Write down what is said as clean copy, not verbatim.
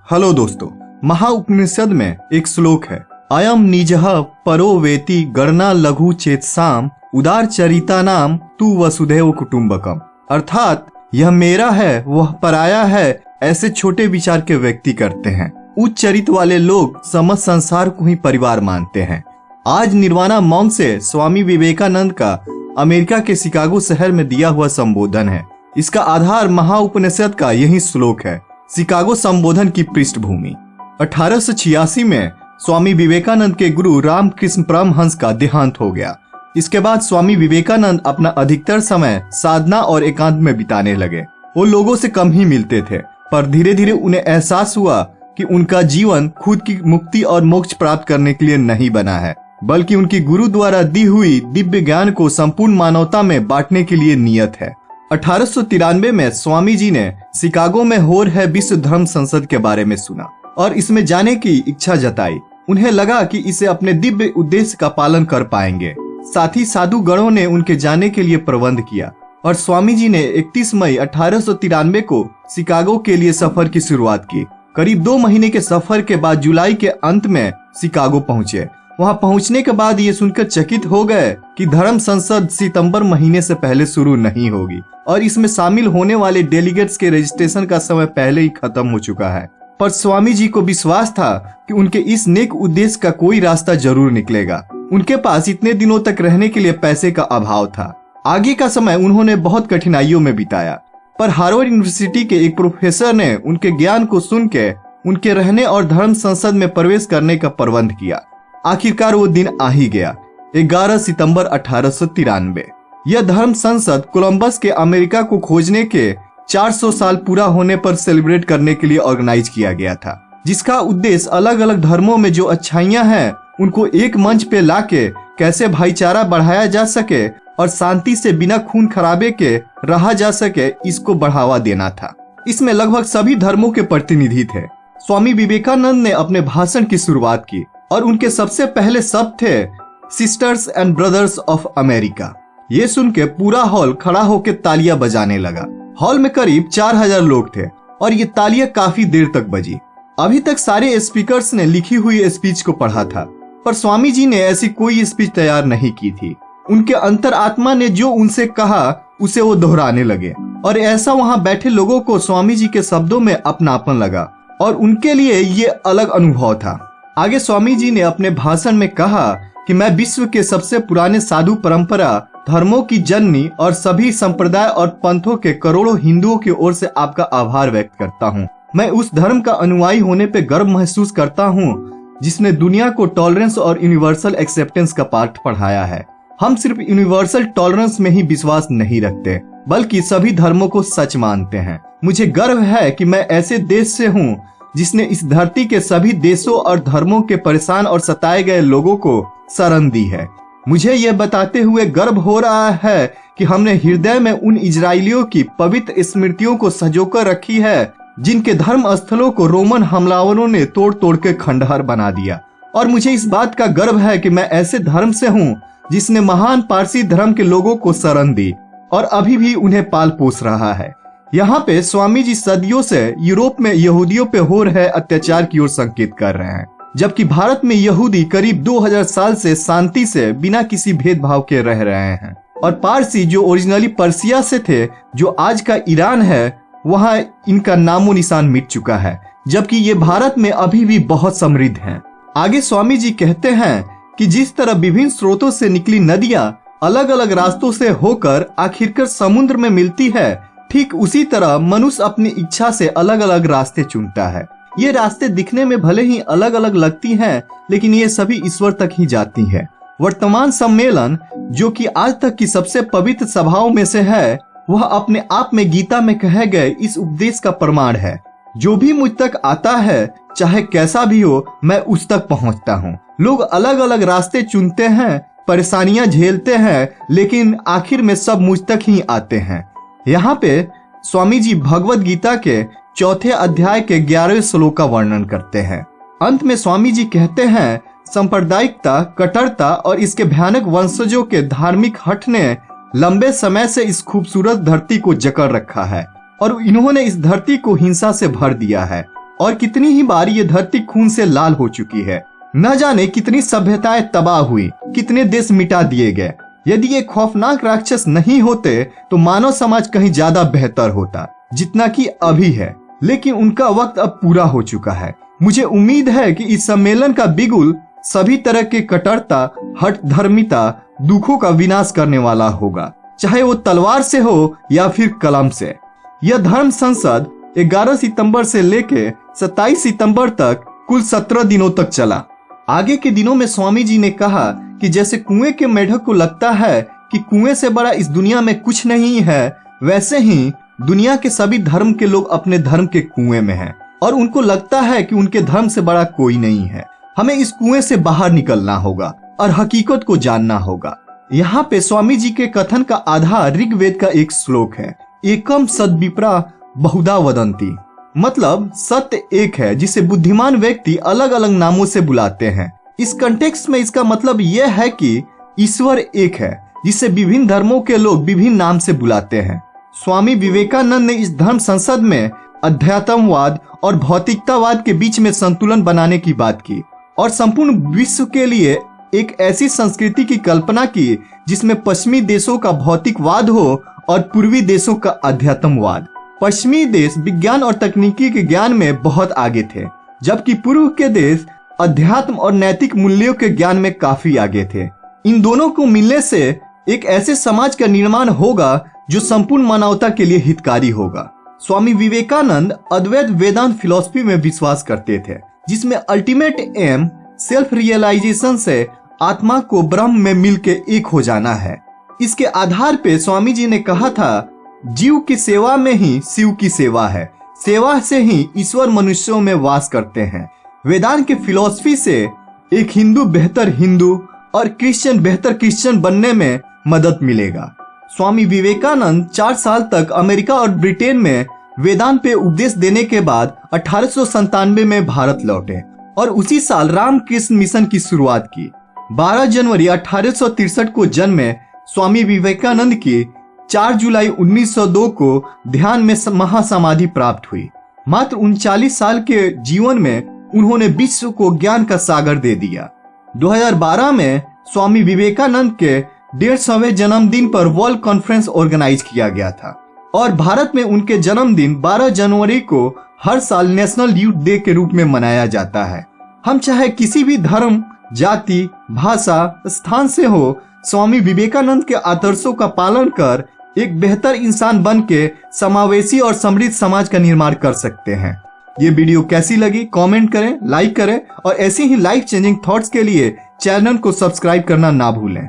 Hello दोस्तों, महाउपनिषद में एक श्लोक है, अयम निजः परो वेति गणना लघु चेतसाम उदार चरिता नाम तू वसुधैव कुटुंबकम। अर्थात यह मेरा है वह पराया है, ऐसे छोटे विचार के व्यक्ति करते हैं। उच्च चरित्र वाले लोग समस्त संसार को ही परिवार मानते हैं। आज निर्वाणा मॉन्क से स्वामी विवेकानंद का अमेरिका के शिकागो शहर में दिया हुआ संबोधन है। इसका आधार महाउपनिषद का यही श्लोक है। शिकागो संबोधन की पृष्ठभूमि 1886 में स्वामी विवेकानंद के गुरु रामकृष्ण परमहंस का देहांत हो गया। इसके बाद स्वामी विवेकानंद अपना अधिकतर समय साधना और एकांत में बिताने लगे। वो लोगों से कम ही मिलते थे, पर धीरे धीरे उन्हें एहसास हुआ कि उनका जीवन खुद की मुक्ति और मोक्ष प्राप्त करने के लिए नहीं बना है, बल्कि उनकी गुरु द्वारा दी हुई दिव्य ज्ञान को संपूर्ण मानवता में बांटने के लिए नियत है। 1893 में स्वामी जी ने शिकागो में हो रहे विश्व धर्म संसद के बारे में सुना और इसमें जाने की इच्छा जताई। उन्हें लगा कि इसे अपने दिव्य उद्देश्य का पालन कर पाएंगे। साथ ही साधु गणों ने उनके जाने के लिए प्रबंध किया और स्वामी जी ने 31 मई 1893 को शिकागो के लिए सफर की शुरुआत की। करीब 2 महीने के सफर के बाद जुलाई के अंत में शिकागो पहुंचे। वहां पहुंचने के बाद ये सुनकर चकित हो गए कि धर्म संसद सितंबर महीने से पहले शुरू नहीं होगी और इसमें शामिल होने वाले डेलीगेट्स के रजिस्ट्रेशन का समय पहले ही खत्म हो चुका है। पर स्वामी जी को विश्वास था कि उनके इस नेक उद्देश्य का कोई रास्ता जरूर निकलेगा। उनके पास इतने दिनों तक रहने के लिए पैसे का अभाव था। आगे का समय उन्होंने बहुत कठिनाइयों में बिताया, पर हार्वर्ड यूनिवर्सिटी के एक प्रोफेसर ने उनके ज्ञान को सुन के उनके रहने और धर्म संसद में प्रवेश करने का प्रबंध किया। आखिरकार वो दिन आ ही गया, 11 सितंबर 1893। यह धर्म संसद कोलंबस के अमेरिका को खोजने के 400 साल पूरा होने पर सेलिब्रेट करने के लिए ऑर्गेनाइज किया गया था, जिसका उद्देश्य अलग अलग धर्मों में जो अच्छाइयां हैं उनको एक मंच पे लाके कैसे भाईचारा बढ़ाया जा सके और शांति से बिना खून खराबे के रहा जा सके, इसको बढ़ावा देना था। इसमें लगभग सभी धर्मों के प्रतिनिधि थे। स्वामी विवेकानंद ने अपने भाषण की शुरुआत की और उनके सबसे पहले शब्द थे sisters and brothers of America. ये सुन के पूरा हॉल खड़ा होकर तालियां बजाने लगा। हॉल में करीब 4000 लोग थे और ये तालियां काफी देर तक बजी। अभी तक सारे स्पीकर्स ने लिखी हुई स्पीच को पढ़ा था, पर स्वामी जी ने ऐसी कोई स्पीच तैयार नहीं की थी। उनके अंतरात्मा ने जो उनसे कहा उसे वो दोहराने लगे और ऐसा वहां बैठे लोगों को स्वामी जी के शब्दों में अपनापन लगा और उनके लिए ये अलग अनुभव था। आगे स्वामी जी ने अपने भाषण में कहा कि मैं विश्व के सबसे पुराने साधु परंपरा धर्मों की जननी और सभी संप्रदाय और पंथों के करोड़ों हिंदुओं की ओर से आपका आभार व्यक्त करता हूँ। मैं उस धर्म का अनुयायी होने पे गर्व महसूस करता हूँ जिसने दुनिया को टॉलरेंस और यूनिवर्सल एक्सेप्टेंस का पाठ पढ़ाया है। हम सिर्फ यूनिवर्सल टॉलरेंस में ही विश्वास नहीं रखते, बल्कि सभी धर्मों को सच मानते हैं। मुझे गर्व है कि मैं ऐसे देश से हूँ जिसने इस धरती के सभी देशों और धर्मों के परेशान और सताए गए लोगों को शरण दी है। मुझे यह बताते हुए गर्व हो रहा है कि हमने हृदय में उन इजरायलियों की पवित्र स्मृतियों को संजोकर रखी है जिनके धर्म स्थलों को रोमन हमलावरों ने तोड़ तोड़ के खंडहर बना दिया। और मुझे इस बात का गर्व है कि मैं ऐसे धर्म से हूँ जिसने महान पारसी धर्म के लोगों को शरण दी और अभी भी उन्हें पाल पोस रहा है। यहाँ पे स्वामी जी सदियों से यूरोप में यहूदियों पे हो रहे अत्याचार की ओर संकेत कर रहे हैं, जबकि भारत में यहूदी करीब 2000 साल से शांति से बिना किसी भेदभाव के रह रहे हैं। और पारसी जो ओरिजिनली पर्सिया से थे, जो आज का ईरान है, वहाँ इनका नामो निशान मिट चुका है, जबकि ये भारत में अभी भी बहुत समृद्ध हैं। आगे स्वामी जी कहते हैं कि जिस तरह विभिन्न स्रोतों से निकली नदियां अलग अलग रास्तों से होकर आखिरकार समुद्र में मिलती है, ठीक उसी तरह मनुष्य अपनी इच्छा से अलग अलग रास्ते चुनता है। ये रास्ते दिखने में भले ही अलग अलग लगती हैं, लेकिन ये सभी ईश्वर तक ही जाती हैं। वर्तमान सम्मेलन, जो कि आज तक की सबसे पवित्र सभाओं में से है, वह अपने आप में गीता में कहे गए इस उपदेश का प्रमाण है। जो भी मुझ तक आता है, चाहे कैसा भी हो, मैं उस तक पहुंचता हूँ। लोग अलग अलग रास्ते चुनते हैं, परेशानियां झेलते हैं, लेकिन आखिर में सब मुझ तक ही आते हैं। यहाँ पे स्वामी जी भगवत गीता के 4थे अध्याय के 11वें श्लोक का वर्णन करते हैं। अंत में स्वामी जी कहते हैं, सांप्रदायिकता, कट्टरता और इसके भयानक वंशजों के धार्मिक हठ ने लंबे समय से इस खूबसूरत धरती को जकड़ रखा है और इन्होंने इस धरती को हिंसा से भर दिया है। और कितनी ही बार ये धरती खून से लाल हो चुकी है। न जाने कितनी सभ्यताएं तबाह हुई, कितने देश मिटा दिए गए। यदि ये खौफनाक राक्षस नहीं होते तो मानव समाज कहीं ज्यादा बेहतर होता, जितना कि अभी है। लेकिन उनका वक्त अब पूरा हो चुका है। मुझे उम्मीद है कि इस सम्मेलन का बिगुल सभी तरह के कट्टरता, हठ धर्मिता, दुखों का विनाश करने वाला होगा, चाहे वो तलवार से हो या फिर कलम से। यह धर्म संसद 11 सितंबर से लेके 27 सितंबर तक कुल 17 दिनों तक चला। आगे के दिनों में स्वामी जी ने कहा कि जैसे कुएं के मेढक को लगता है कि कुएं से बड़ा इस दुनिया में कुछ नहीं है, वैसे ही दुनिया के सभी धर्म के लोग अपने धर्म के कुएं में हैं और उनको लगता है कि उनके धर्म से बड़ा कोई नहीं है। हमें इस कुएं से बाहर निकलना होगा और हकीकत को जानना होगा। यहाँ पे स्वामी जी के कथन का आधार ऋग्वेद का एक श्लोक है, एकम सद्विप्रा बहुधा वदंती। मतलब सत्य एक है जिसे बुद्धिमान व्यक्ति अलग अलग नामों से बुलाते हैं। इस कंटेक्स्ट में इसका मतलब यह है कि ईश्वर एक है जिसे विभिन्न धर्मों के लोग विभिन्न नाम से बुलाते हैं। स्वामी विवेकानंद ने इस धर्म संसद में अध्यात्मवाद और भौतिकतावाद के बीच में संतुलन बनाने की बात की और संपूर्ण विश्व के लिए एक ऐसी संस्कृति की कल्पना की जिसमें पश्चिमी देशों का भौतिकवाद हो और पूर्वी देशों का अध्यात्मवाद। पश्चिमी देश विज्ञान और तकनीकी के ज्ञान में बहुत आगे थे, जबकि पूर्व के देश अध्यात्म और नैतिक मूल्यों के ज्ञान में काफी आगे थे। इन दोनों को मिलने से एक ऐसे समाज का निर्माण होगा जो संपूर्ण मानवता के लिए हितकारी होगा। स्वामी विवेकानंद अद्वैत वेदांत फिलॉसफी में विश्वास करते थे, जिसमें अल्टीमेट एम सेल्फ रियलाइजेशन से आत्मा को ब्रह्म में मिलके एक हो जाना है। इसके आधार पे स्वामी जी ने कहा था, जीव की सेवा में ही शिव की सेवा है, सेवा से ही ईश्वर मनुष्यों में वास करते हैं। वेदांत के फिलॉसफी से एक हिंदू बेहतर हिंदू और क्रिश्चियन बेहतर क्रिश्चियन बनने में मदद मिलेगा। स्वामी विवेकानंद 4 साल तक अमेरिका और ब्रिटेन में वेदांत पे उपदेश देने के बाद 1897 में भारत लौटे और उसी साल रामकृष्ण मिशन की शुरुआत की। 12 जनवरी 1863 को जन्मे स्वामी विवेकानंद की 4 जुलाई 1902 को ध्यान में महासमाधि प्राप्त हुई। मात्र 39 साल के जीवन में उन्होंने विश्व को ज्ञान का सागर दे दिया। 2012 में स्वामी विवेकानंद के 150वें जन्मदिन पर वर्ल्ड कॉन्फ्रेंस ऑर्गेनाइज किया गया था और भारत में उनके जन्मदिन 12 जनवरी को हर साल नेशनल यूथ डे के रूप में मनाया जाता है। हम चाहे किसी भी धर्म, जाति, भाषा, स्थान से हो, स्वामी विवेकानंद के आदर्शों का पालन कर एक बेहतर इंसान बन के समावेशी और समृद्ध समाज का निर्माण कर सकते हैं। ये वीडियो कैसी लगी कमेंट करें, लाइक करें और ऐसी ही लाइफ चेंजिंग थॉट्स के लिए चैनल को सब्सक्राइब करना ना भूलें।